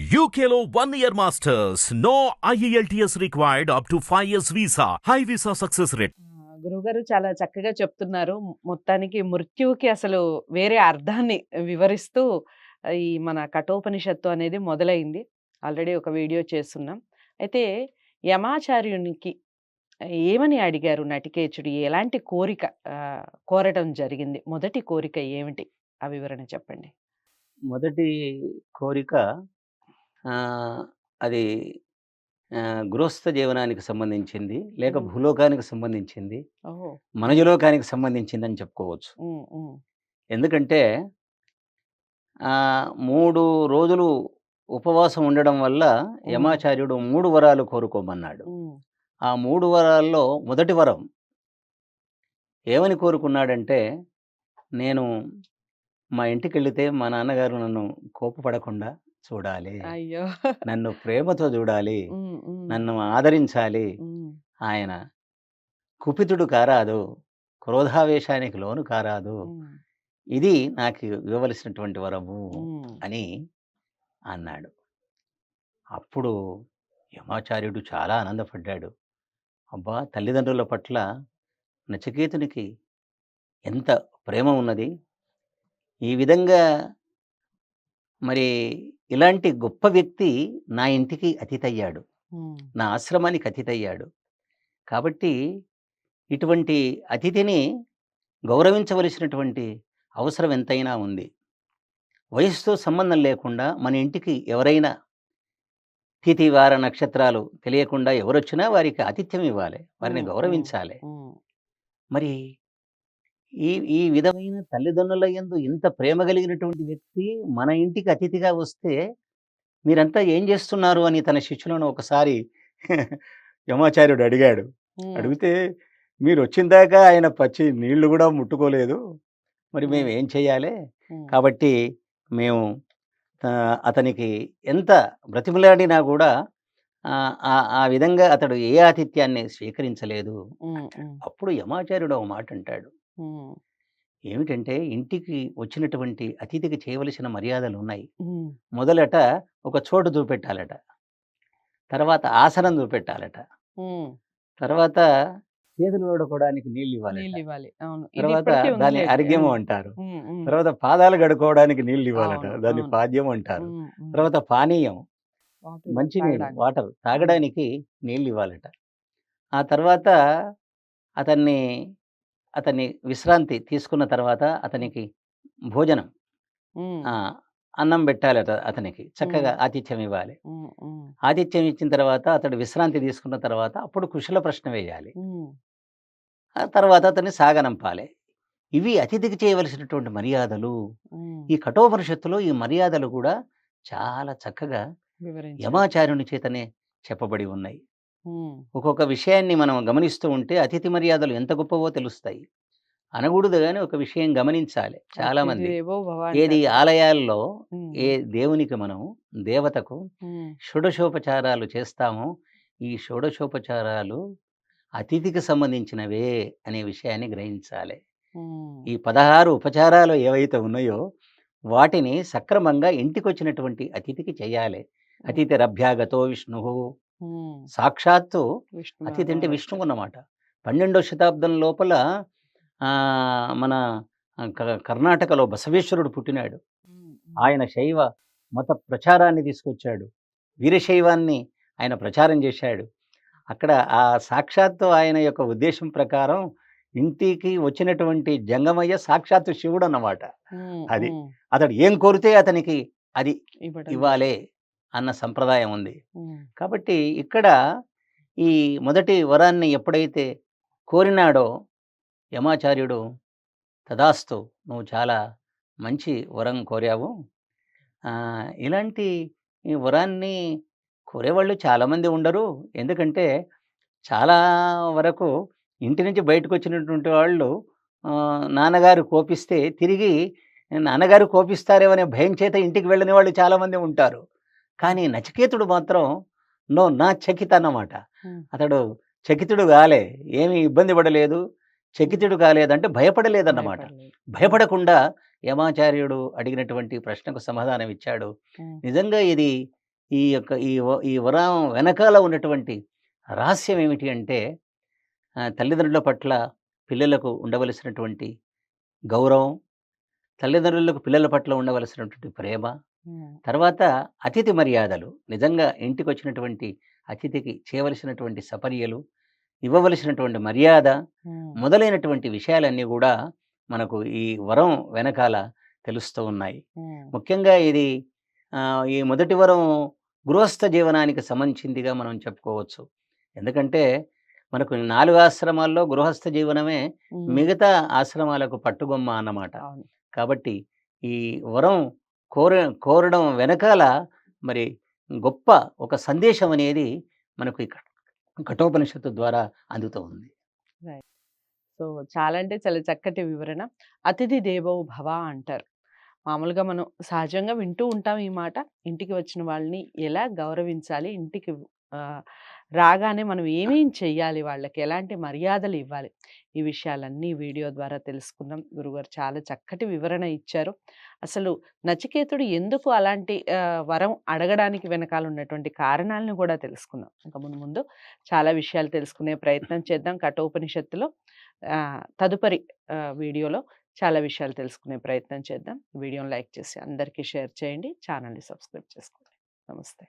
UKLO 1 year masters. No IELTS required up to 5 years visa. High visa success rate. గురువుగారు చాలా చక్కగా చెప్తున్నారు. మొత్తానికి మృత్యువుకి అసలు వేరే అర్థాన్ని వివరిస్తూ ఈ మన కఠోపనిషత్తు అనేది మొదలైంది. ఆల్రెడీ ఒక వీడియో చేస్తున్నాం. అయితే యమాచార్యునికి ఏమని అడిగారు నటికేచుడు? ఎలాంటి కోరిక కోరటం జరిగింది? మొదటి కోరిక ఏమిటి? ఆ వివరణ చెప్పండి. మొదటి కోరిక అది గృహస్థ జీవనానికి సంబంధించింది, లేక భూలోకానికి సంబంధించింది, ఓహో! మనజలోకానికి సంబంధించిందని చెప్పుకోవచ్చు. ఎందుకంటే 3 రోజులు ఉపవాసం ఉండడం వల్ల యమాచార్యుడు 3 వరాలు కోరుకోమన్నాడు. ఆ 3 వరాల్లో మొదటి వరం ఏమని కోరుకున్నాడంటే, నేను మా ఇంటికెళ్తే మా నాన్నగారు నన్ను కోపపడకుండా చూడాలి. అయ్యో! నన్ను ప్రేమతో చూడాలి. నన్ను ఆదరించాలి. ఆయన కుపితుడు కారాదు. క్రోధావేశానికి లోను కారాదు. ఇది నాకు ఇవ్వవలసినటువంటి వరము అని అన్నాడు. అప్పుడు యమాచార్యుడు చాలా ఆనందపడ్డాడు. అబ్బా! తల్లిదండ్రుల పట్ల నచికేతునికి ఎంత ప్రేమ ఉన్నది. ఈ విధంగా మరి ఇలాంటి గొప్ప వ్యక్తి నా ఇంటికి అతిథయ్యాడు. నా ఆశ్రమానికి అతిథయ్యాడు. కాబట్టి ఇటువంటి అతిథిని గౌరవించవలసినటువంటి అవసరం ఎంతైనా ఉంది. వయస్సుతో సంబంధం లేకుండా మన ఇంటికి ఎవరైనా తిథి, వార, నక్షత్రాలు తెలియకుండా ఎవరొచ్చినా వారికి ఆతిథ్యం ఇవ్వాలి. వారిని గౌరవించాలి. మరి ఈ ఈ విధమైన తల్లిదండ్రుల యందు ఇంత ప్రేమ కలిగినటువంటి వ్యక్తి మన ఇంటికి అతిథిగా వస్తే మీరంతా ఏం చేస్తున్నారు అని తన శిష్యులను ఒకసారి యమాచార్యుడు అడిగాడు. అడిగితే మీరు వచ్చిన దాకా ఆయన పచ్చి నీళ్లు కూడా ముట్టుకోలేదు, మరి మేము ఏం చేయాలి? కాబట్టి మేము అతనికి ఎంత బ్రతిమలాడినా కూడా ఆ విధంగా అతడు ఏ ఆతిథ్యాన్ని స్వీకరించలేదు. అప్పుడు యమాచార్యుడు ఒక మాట అంటాడు. ఏమిటంటే, ఇంటికి వచ్చినటువంటి అతిథికి చేయవలసిన మర్యాదలు ఉన్నాయి. మొదలట ఒక చోటు చూపెట్టాలట, తర్వాత ఆసనం చూపెట్టాలట, తర్వాత చేతులు కడుక్కోవడానికి నీళ్ళు ఇవ్వాలి, తర్వాత దాన్ని అర్ఘ్యము అంటారు, తర్వాత పాదాలు కడుక్కోవడానికి నీళ్ళు ఇవ్వాలట, దాన్ని పాద్యం అంటారు, తర్వాత పానీయం మంచినీళ్ళు వాటర్ తాగడానికి నీళ్ళు ఇవ్వాలట, ఆ తర్వాత అతన్ని విశ్రాంతి తీసుకున్న తర్వాత అతనికి భోజనం అన్నం పెట్టాలట, అతనికి చక్కగా ఆతిథ్యం ఇవ్వాలి. ఆతిథ్యం ఇచ్చిన తర్వాత అతడు విశ్రాంతి తీసుకున్న తర్వాత అప్పుడు కుశల ప్రశ్న వేయాలి. ఆ తర్వాత అతన్ని సాగనంపాలి. ఇవి అతిథికి చేయవలసినటువంటి మర్యాదలు. ఈ కఠోపనిషత్తులో ఈ మర్యాదలు కూడా చాలా చక్కగా యమాచార్యుని చేతనే చెప్పబడి ఉన్నాయి. ఒక్కొక్క విషయాన్ని మనం గమనిస్తూ ఉంటే అతిథి మర్యాదలు ఎంత గొప్పవో తెలుస్తాయి. అనకూడదు కానీ ఒక విషయం గమనించాలి. చాలా మంది ఏది ఆలయాల్లో ఏ దేవునికి మనం దేవతకు షోడశోపచారాలు చేస్తామో ఈ షోడశోపచారాలు అతిథికి సంబంధించినవే అనే విషయాన్ని గ్రహించాలి. ఈ 16 ఉపచారాలు ఏవైతే ఉన్నాయో వాటిని సక్రమంగా ఇంటికి వచ్చినటువంటి అతిథికి చేయాలి. అతిథిరభ్యాగతో విష్ణు, సాక్షాత్తు అతిథి అంటే విష్ణువు అన్నమాట. 12వ శతాబ్దం లోపల మన కర్ణాటకలో బసవేశ్వరుడు పుట్టినాడు. ఆయన శైవ మత ప్రచారాన్ని తీసుకొచ్చాడు. వీరశైవాన్ని ఆయన ప్రచారం చేశాడు. అక్కడ ఆ సాక్షాత్తు ఆయన యొక్క ఉద్దేశం ప్రకారం ఇంటికి వచ్చినటువంటి జంగమయ్య సాక్షాత్తు శివుడు అన్నమాట. అది అతడు ఏం కోరితే అతనికి అది ఇవ్వాలే అన్న సంప్రదాయం ఉంది. కాబట్టి ఇక్కడ ఈ మొదటి వరాన్ని ఎప్పుడైతే కోరినాడో యమాచార్యుడు, తదాస్తు, నువ్వు చాలా మంచి వరం కోరావు. ఇలాంటి ఈ వరాన్ని కోరేవాళ్ళు చాలామంది ఉండరు. ఎందుకంటే చాలా వరకు ఇంటి నుంచి బయటకు వచ్చినటువంటి వాళ్ళు నాన్నగారు కోపిస్తే తిరిగి నాన్నగారు కోపిస్తారేమో అనే భయం చేత ఇంటికి వెళ్ళని వాళ్ళు చాలామంది ఉంటారు. కానీ నచికేతుడు మాత్రం నా చకిత అన్నమాట. అతడు చకితుడు కాలే, ఏమీ ఇబ్బంది పడలేదు, చకితుడు కాలేదంటే భయపడలేదన్నమాట. భయపడకుండా యమాచార్యుడు అడిగినటువంటి ప్రశ్నకు సమాధానం ఇచ్చాడు. నిజంగా ఇది ఈ వరం వెనకాల ఉన్నటువంటి రహస్యం ఏమిటి అంటే తల్లిదండ్రుల పట్ల పిల్లలకు ఉండవలసినటువంటి గౌరవం, తల్లిదండ్రులకు పిల్లల పట్ల ఉండవలసినటువంటి ప్రేమ, తర్వాత అతిథి మర్యాదలు. నిజంగా ఇంటికొచ్చినటువంటి అతిథికి చేయవలసినటువంటి సపర్యలు, ఇవ్వవలసినటువంటి మర్యాద మొదలైనటువంటి విషయాలన్నీ గూడా మనకు ఈ వరం వెనకాల తెలుస్తూ ఉన్నాయి. ముఖ్యంగా ఇది ఈ మొదటి వరం గృహస్థ జీవనానికి సంబంధించిందిగా మనం చెప్పుకోవచ్చు. ఎందుకంటే మనకు 4 ఆశ్రమాల్లో గృహస్థ జీవనమే మిగతా ఆశ్రమాలకు పట్టుగొమ్మ అన్నమాట. కాబట్టి ఈ వరం కోరడం వెనకాల మరి గొప్ప ఒక సందేశం అనేది మనకు ఈ కఠోపనిషత్తు ద్వారా అందుతూ ఉంది. సో చాలా అంటే చాలా చక్కటి వివరణ. అతిథి దేవో భవ అంటారు. మామూలుగా మనం సహజంగా వింటూ ఉంటాం ఈ మాట. ఇంటికి వచ్చిన వాళ్ళని ఎలా గౌరవించాలి, ఇంటికి రాగానే మనం ఏమేం చెయ్యాలి, వాళ్ళకి ఎలాంటి మర్యాదలు ఇవ్వాలి, ఈ విషయాలన్నీ వీడియో ద్వారా తెలుసుకున్నాం. గురుగారు చాలా చక్కటి వివరణ ఇచ్చారు. అసలు నచికేతుడు ఎందుకు అలాంటి వరం అడగడానికి వెనకాల ఉన్నటువంటి కారణాలను కూడా తెలుసుకుందాం. ఇంకా ముందు చాలా విషయాలు తెలుసుకునే ప్రయత్నం చేద్దాం. కఠోపనిషత్తులో తదుపరి వీడియోలో చాలా విషయాలు తెలుసుకునే ప్రయత్నం చేద్దాం. వీడియోని లైక్ చేసి అందరికీ షేర్ చేయండి. ఛానల్ని సబ్స్క్రైబ్ చేసుకోండి. నమస్తే.